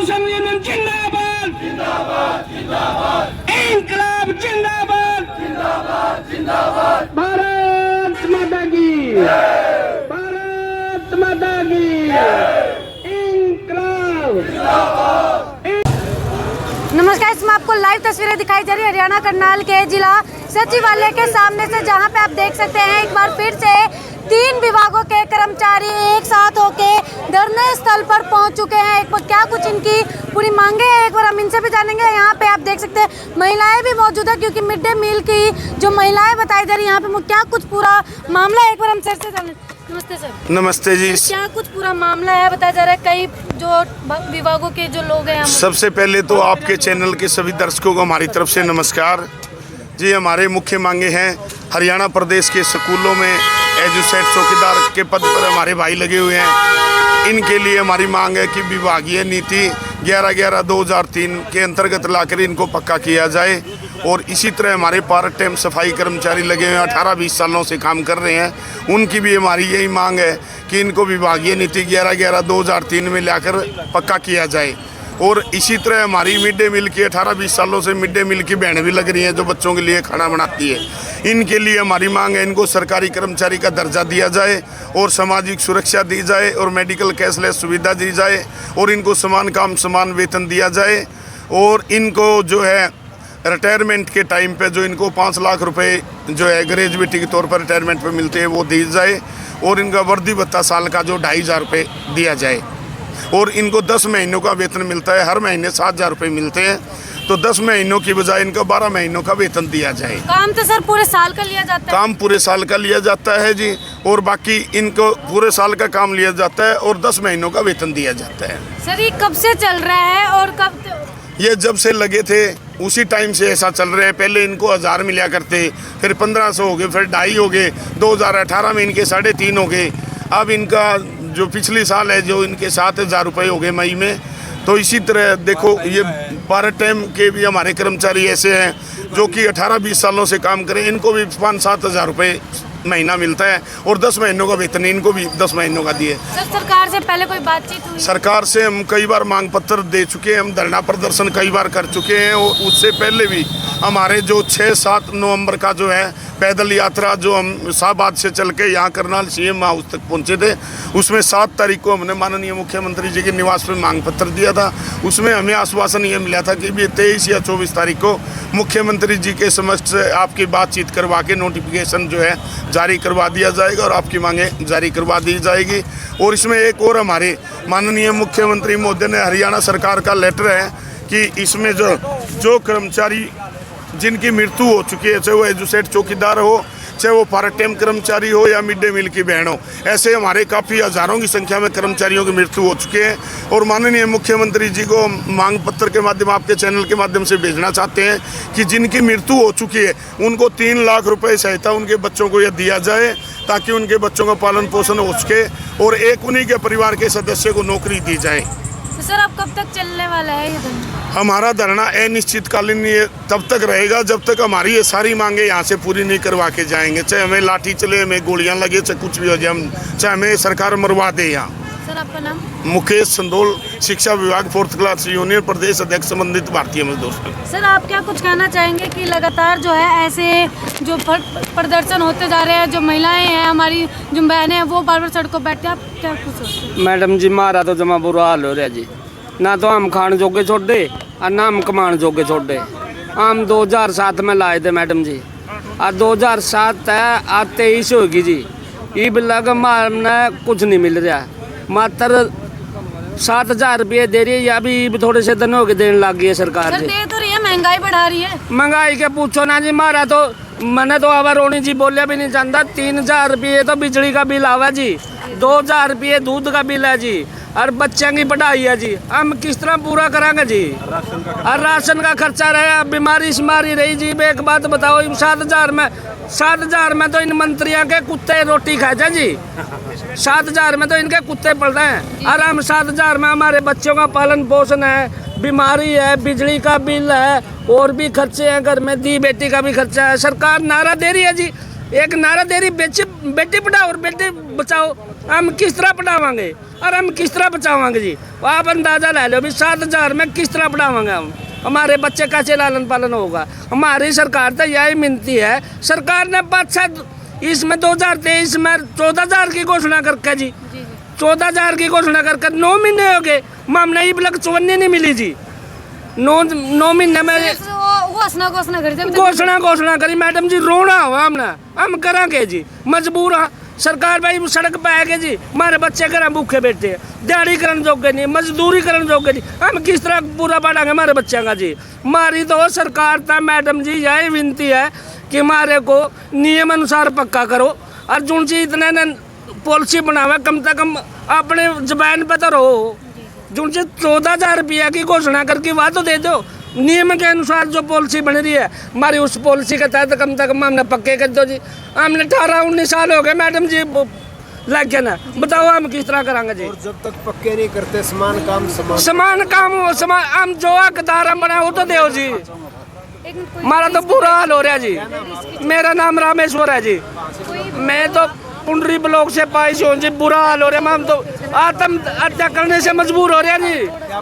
Association union जिंदाबाद जिंदाबाद जिंदाबाद इंकलाब जिंदाबाद जिंदाबाद जिंदाबाद भारत माता की भारत माता की इंकलाब जिंदाबाद। नमस्कार, इसमें आपको लाइव तस्वीरें दिखाई जा रही है हरियाणा करनाल के जिला सचिवालय के सामने से, जहां पे आप देख सकते हैं एक बार फिर से 3 विभागों के कर्मचारी एक साथ होके धरने स्थल पर पहुंच चुके हैं। एक बार क्या कुछ इनकी पूरी मांगे हैं, एक बार हम इनसे भी जानेंगे। यहाँ पे आप देख सकते हैं महिलाएं भी मौजूद है, क्योंकि मिड डे मील की जो महिलाएं बताई जा रही है यहाँ पे क्या कुछ पूरा मामला है, एक बार हम सर से जाने। नमस्ते सर। नमस्ते जी। क्या कुछ पूरा मामला है बताया जा रहा है, कई जो विभागों के जो लोग हैं। सबसे पहले तो आपके चैनल के सभी दर्शकों को हमारी तरफ से नमस्कार जी। हमारे मुख्य मांगे हैं, हरियाणा प्रदेश के स्कूलों में एजुसेट चौकीदार के पद पर हमारे भाई लगे हुए हैं। इनके लिए हमारी मांग है कि विभागीय नीति 11/11/2003 के अंतर्गत लाकर इनको पक्का किया जाए। और इसी तरह हमारे पार्ट टाइम सफाई कर्मचारी लगे हुए हैं, 18-20 सालों से काम कर रहे हैं, उनकी भी हमारी यही मांग है कि इनको विभागीय नीति 11/11/2003 में लाकर पक्का किया जाए। और इसी तरह हमारी मिड डे मील की 18-20 सालों से मिड डे मील की बहनें भी लग रही हैं जो बच्चों के लिए खाना बनाती है। इनके लिए हमारी मांग है, इनको सरकारी कर्मचारी का दर्जा दिया जाए और सामाजिक सुरक्षा दी जाए और मेडिकल कैशलेस सुविधा दी जाए और इनको समान काम समान वेतन दिया जाए। और इनको जो है रिटायरमेंट के टाइम पे जो इनको 5 लाख रुपए जो है ग्रेजुएटी के तौर पर रिटायरमेंट पे मिलते हैं वो दी जाए। और इनका वर्दी भत्ता साल का जो 2,500 रुपये दिया जाए। और इनको 10 महीनों का वेतन मिलता है, हर महीने 7,000 रुपये मिलते हैं, तो 10 महीनों की बजाय इनको 12 महीनों का वेतन दिया जाए। काम तो सर पूरे साल का लिया जाता है। काम पूरे साल का लिया जाता है जी, और बाकी इनको पूरे साल का काम लिया जाता है और 10 महीनों का वेतन दिया जाता है। सर ये कब से चल रहा है और कब? ये जब से लगे थे उसी टाइम से ऐसा चल रहा है। पहले इनको 1000 मिला करते, फिर 1500 हो गए, फिर 2.5 हो गए, 2018 में इनके 3.5 हो गए। अब इनका जो पिछले साल है जो इनके 7,000 रुपये हो गए मई में। तो इसी तरह देखो, ये पार्ट टाइम के भी हमारे कर्मचारी ऐसे हैं जो कि 18-20 सालों से काम करें, इनको भी 5-7 हज़ार रुपये महीना मिलता है और 10 महीनों का वेतन इनको भी 10 महीनों का दिए। सर सरकार से पहले कोई बातचीत हुई? सरकार से हम कई बार मांग पत्र दे चुके हैं, हम धरना प्रदर्शन कई बार कर चुके हैं। और उससे पहले भी हमारे जो 6-7 नवंबर का जो है पैदल यात्रा जो हम शाहबाद से चल के यहाँ करनाल CM हाउस तक पहुँचे थे, उसमें 7 तारीख को हमने माननीय मुख्यमंत्री जी के निवास पर मांग पत्र दिया था। उसमें हमें आश्वासन ये मिला था कि भी 23 या 24 तारीख को मुख्यमंत्री जी के समक्ष आपकी बातचीत करवा के नोटिफिकेशन जो है जारी करवा दिया जाएगा और आपकी मांगें जारी करवा दी जाएगी। और इसमें एक और हमारे माननीय मुख्यमंत्री महोदय ने हरियाणा सरकार का लेटर है कि इसमें जो कर्मचारी जिनकी मृत्यु हो चुकी है, चाहे वो एजुसेट चौकीदार हो, चाहे वो पार्ट टाइम कर्मचारी हो या मिड डे मील की बहन हो, ऐसे हमारे काफ़ी हज़ारों की संख्या में कर्मचारियों की मृत्यु हो चुकी है। और माननीय मुख्यमंत्री जी को मांग पत्र के माध्यम आपके चैनल के माध्यम से भेजना चाहते हैं कि जिनकी मृत्यु हो चुकी है उनको 3 लाख रुपए सहायता उनके बच्चों को यह दिया जाए, ताकि उनके बच्चों का पालन पोषण हो सके और एक उन्हीं के परिवार के सदस्य को नौकरी दी जाए। तो सर अब कब तक चलने वाला है ये धरना? हमारा धरना अनिश्चितकालीन ये तब तक रहेगा जब तक हमारी ये सारी मांगे यहाँ से पूरी नहीं करवा के जाएंगे। चाहे हमें लाठी चले, हमें गोलियां लगे, चाहे कुछ भी हो जाए, चाहे हमें सरकार मरवा दे। यहाँ सर आपका नाम? मुकेश संदोल, शिक्षा विभाग 4th क्लास यूनियन प्रदेश अध्यक्ष संबंधित भारतीय मजदूर संघ। सर आप क्या कुछ कहना चाहेंगे कि लगातार जो है ऐसे जो प्रदर्शन होते जा रहे हैं, जो महिलाएं हैं हमारी, जो बहनें हैं, वो बार बार सड़कों बैठते हैं, आप क्या कुछ सोचते हैं? मैडम जी हमारा तो जमा बुरा हाल हो रहा जी, ना तो हम खान जोगे छोड़ दे और ना हम कमान जोगे छोड़ दे। हम 2007 में लाए थे मैडम जी, और 2007 है आज 23 होगी जी। ईब लग मारना कुछ नहीं मिल रहा, मात्र 7,000 रुपये दे रही है, या भी ईब थोड़े से दिन हो गए देने लग गई है सरकार जी। दे तो रही है, महंगाई बढ़ा रही है। महंगाई के पूछो ना जी, मारा तो मैंने तो अब रोनी जी बोलिया भी नहीं जानता। 3,000 रुपये तो बिजली का बिल आवा जी, 2,000 रुपये दूध का बिल है जी, और बच्चों की पढ़ाई है जी। हम किस तरह पूरा करांगे जी? और राशन का खर्चा रहा, बीमारी शिमारी रही जी। एक बात बताओ, 7,000 में तो इन मंत्रियों के कुत्ते रोटी खाते जी। 7,000 में तो इनके कुत्ते पड़ रहे हैं, और हम 7,000 में हमारे बच्चों का पालन पोषण है, बीमारी है, बिजली का बिल है, और भी खर्चे हैं घर में, दी बेटी का भी खर्चा है। सरकार नारा दे रही है जी, एक नारा दे रही बेटी पढ़ाओ और बेटी बचाओ। हम किस तरह पढ़ावांगे और हम किस तरह बचावांगे जी? आप अंदाजा ले लो भी 7,000 में किस तरह पढ़ावांगे हम? हमारे बच्चे कैसे लालन पालन होगा? हमारी सरकार तो यही मिलती है। सरकार ने 5 इसमें 2023 में 14,000 की घोषणा करके जी, 14,000 की घोषणा करके 9 महीने हो गए, हमने ये ब्लॉक चुवन्नी नहीं मिली जी। 9 महीने में घोषणा करी मैडम जी, रोना हुआ हमने। हम करांगे जी, मजबूर हाँ। सरकार भाई सड़क पे आएगी जी, हमारे बच्चे घर भूखे बैठे हैं, दिहाड़ी करने जोगे नहीं, मजदूरी करने जोगे नहीं, हम किस तरह पूरा बढ़ाएंगे हमारे बच्चों का जी? हमारी तो सरकार था मैडम जी यही विनती है कि हमारे को नियम अनुसार पक्का करो और जो चीज इतने पॉलिसी बनावे कम से कम अपने जबान पे तो रहो। जो चीज 14,000 रुपया की घोषणा करके वह तो दे दो, नियम के अनुसार जो पॉलिसी बन रही है हमारी, उस पॉलिसी के तहत कम से कम हमने पक्के कर दो जी। हमने 18-19 साल हो गए मैडम जी लग गया ना, बताओ हम किस तरह करांगे जी? और जब तक पक्के नहीं करते समान काम हम जो हकदार हम बनाए वो तो दो जी। हमारा तो बुरा हाल हो रहा है जी। मेरा नाम रामेश्वर है जी, मैं तो पुंडरी ब्लॉक से पाई से जी, बुरा हाल हो रहा है। हम तो आत्महत्या करने से मजबूर हो रहे हैं जी। क्या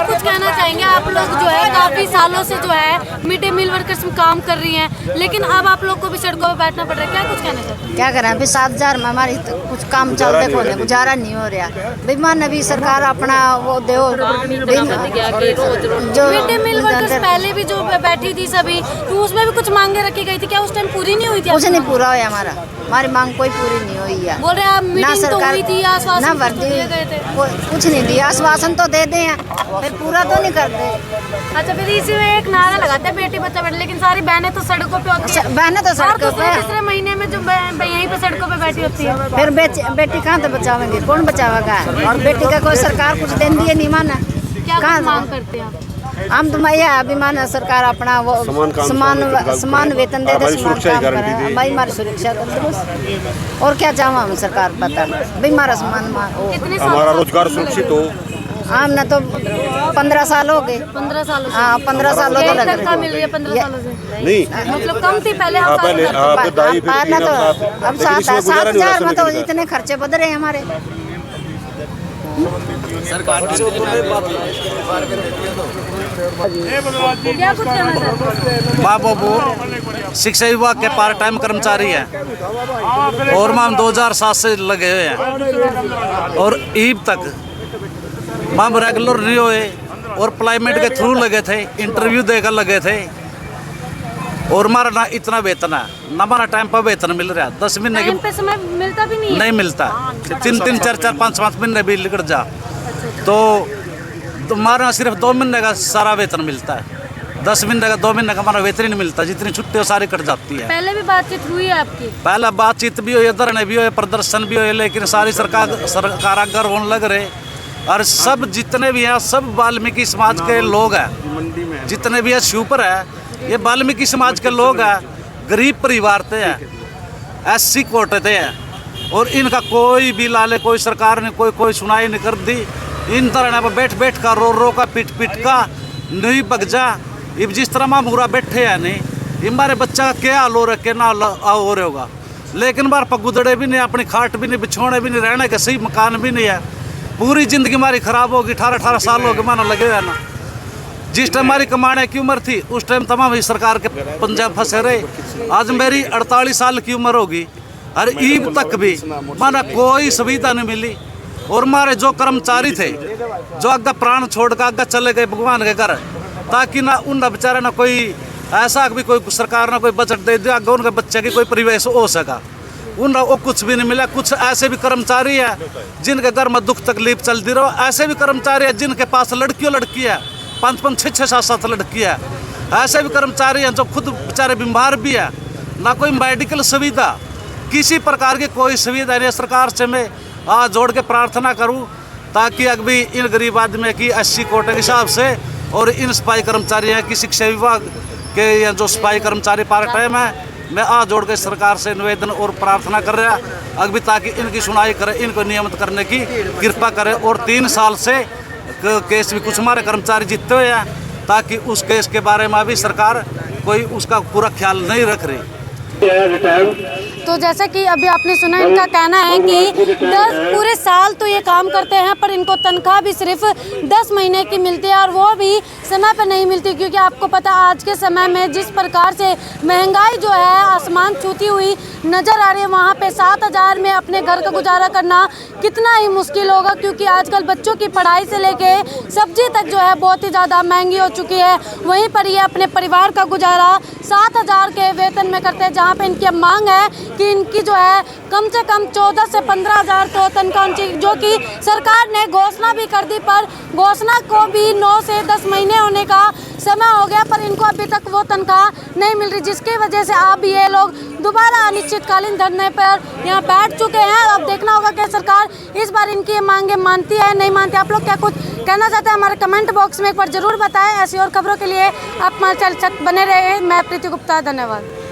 कुछ कहना चाहेंगे? आप लोग जो है काफी सालों से जो है मिड डे मील वर्कर्स में काम कर रही हैं, लेकिन अब आप लोग को भी सड़कों पर बैठना पड़ रहा है, क्या कुछ कहना चाहते हैं? क्या करें अभी 7,000 में हमारी तो कुछ काम चलते को नहीं, गुजारा नहीं हो रहा। बेईमान नबी सरकार अपना वो दो जो मिड डे मील वर्कर्स पहले भी जो बैठी थी सभी, तो उसमें भी कुछ मांगे रखी गई थी, क्या उस टाइम पूरी नहीं हुई थी? कुछ नहीं पूरा हुआ हमारी मांग कोई पूरी नहीं हुई है। बोल रहे आप मीटिंग तो हुई थी, आश्वासन ना भर्ती दिए गए थे? कुछ नहीं दिया, आश्वासन तो दे दें फिर पूरा तो नहीं करते। अच्छा, फिर इसी में एक नारा लगाते हैं बेटी बचाओ बेटी, लेकिन सारी बहनें तो सड़कों पे होती हैं। बहनें तो सड़कों पे, तीसरे महीने में जो यहीं पे सड़कों पे बैठी होती है, फिर बेटी कहाँ तो बचावेंगे? कौन बचावेगा? और बेटी का कोई सरकार कुछ देन दिए नहीं माना। क्या मांग करते हैं आप? हम तो यह अभिमान है सरकार अपना वो समान वेतन दे दे, समान काम करे, भाई हमारी सुरक्षा कर दे। और क्या चाहूँ हम सरकार बता भाई हमारा समान हमारा रोजगार सुरक्षित हो। हमने तो 15 साल हो गए। 15 सालों से? हाँ 15 सालों तो लग तनख्वाह मिल रही है 15 सालों से? नहीं मतलब कम थी पहले। हम पहले तो अब 7,000 में तो इतने खर्चे बढ़ रहे हैं हमारे। क्या कुछ कहना चाहते हैं? बाबू शिक्षा विभाग के पार्ट टाइम कर्मचारी हैं और मैम 2007 से लगे हुए हैं और ईब तक मैम रेगुलर नहीं हुए और प्लेसमेंट के थ्रू लगे थे, इंटरव्यू देकर लगे थे और हमारा ना इतना वेतन है ना हमारा टाइम पर वेतन मिल रहा है। 10 महीने टाइम पे समय मिलता भी नहीं मिलता। 3-3, 4-4, 5-5 महीने भी निकल जा तो हमारा सिर्फ 2 महीने का सारा वेतन मिलता है। 10 महीने का 2 महीने का हमारा वेतन ही नहीं मिलता, जितनी छुट्टी हो सारी कट जाती है। पहले भी बातचीत हुई है आपकी? पहला बातचीत भी हुई, धरने भी हुए, प्रदर्शन भी हुए, लेकिन सारी सरकार अगर होने लग रहे और सब जितने भी हैं सब वाल्मीकि समाज के लोग हैं, जितने भी है सुपर है ये वाल्मीकि समाज के लोग हैं, गरीब परिवार से हैं, SC कोटे थे हैं और इनका कोई भी लाले कोई सरकार ने कोई सुनाई नहीं कर दी। इन तरह पर बैठ का रो का पीट का नहीं बग जा। अब जिस तरह माँ पूरा बैठे हैं नहीं हमारे बच्चा का क्या हाल हो रहा है, ना हो रहा होगा, लेकिन हमारे पगुदड़े भी नहीं, अपनी खाट भी नहीं, बिछोने भी नहीं, रहने के सही मकान भी नहीं है। पूरी जिंदगी हमारी खराब होगी। 18 साल हो गए मानो लगे हुए ना। जिस टाइम हमारी कमाने की उम्र थी उस टाइम तमाम सरकार के पंजाब फंसे रहे। आज मेरी 48 साल की उम्र होगी और ईब तक भी माना कोई सुविधा नहीं मिली। और हमारे जो कर्मचारी थे जो अग्गा प्राण छोड़ कर अग्गा चले गए भगवान के घर, ताकि ना उन बेचारे ना कोई ऐसा भी कोई सरकार ना कोई बजट दे दे अगर उनके बच्चे की कोई परिवेश हो सका, उन वो कुछ भी नहीं मिला। कुछ ऐसे भी कर्मचारी है जिनके घर में दुख तकलीफ चलती रहो, ऐसे भी कर्मचारी है जिनके पास लड़की है 5-5, 6-6, 7-7 लड़की है। ऐसे भी कर्मचारी हैं जो खुद बेचारे बीमार भी है, ना कोई मेडिकल सुविधा, किसी प्रकार की कोई सुविधा नहीं। सरकार से मैं आज जोड़ के प्रार्थना करूं ताकि अभी इन गरीब आदमी की 80 कोटे के हिसाब से और इन सफाई कर्मचारी हैं कि शिक्षा विभाग के जो सफाई कर्मचारी पार्ट टाइम है, मैं आज जोड़ के सरकार से निवेदन और प्रार्थना कर रहा अभी ताकि इनकी सुनाई करे, इनको नियमित करने की कृपा करे। और 3 साल से केस भी कुछ हमारे कर्मचारी जीतते हुए हैं ताकि उस केस के बारे में भी सरकार कोई उसका पूरा ख्याल नहीं रख रही। तो जैसा कि अभी आपने सुना, इनका कहना है कि 10 पूरे साल तो ये काम करते हैं पर इनको तनख्वाह भी सिर्फ 10 महीने की मिलती है और वो भी समय पर नहीं मिलती, क्योंकि आपको पता आज के समय में जिस प्रकार से महंगाई जो है आसमान छूती हुई नज़र आ रही है, वहाँ पे 7,000 में अपने घर का गुजारा करना कितना ही मुश्किल होगा, क्योंकि आजकल बच्चों की पढ़ाई से लेके सब्जी तक जो है बहुत ही ज़्यादा महंगी हो चुकी है। वहीं पर ये अपने परिवार का गुजारा 7,000 के वेतन में करते हैं, जहाँ पे इनकी मांग है कि इनकी जो है कम से कम 14 से 15,000 तो तनख्वाह होनी चाहिए, जो कि सरकार ने घोषणा भी कर दी, पर घोषणा को भी 9 से 10 महीने होने का समय हो गया पर इनको अभी तक वो तनख्वाह नहीं मिल रही, जिसकी वजह से अब ये लोग दोबारा अनिश्चितकालीन धरने पर यहाँ बैठ चुके हैं। अब देखना होगा कि सरकार इस बार इनकी मांगे मानती है नहीं मानती। आप लोग क्या कुछ कहना चाहते हैं हमारे कमेंट बॉक्स में एक बार जरूर बताएं। ऐसी और खबरों के लिए आप हमारे चैनल तक बने रहे। मैं प्रीति गुप्ता, धन्यवाद।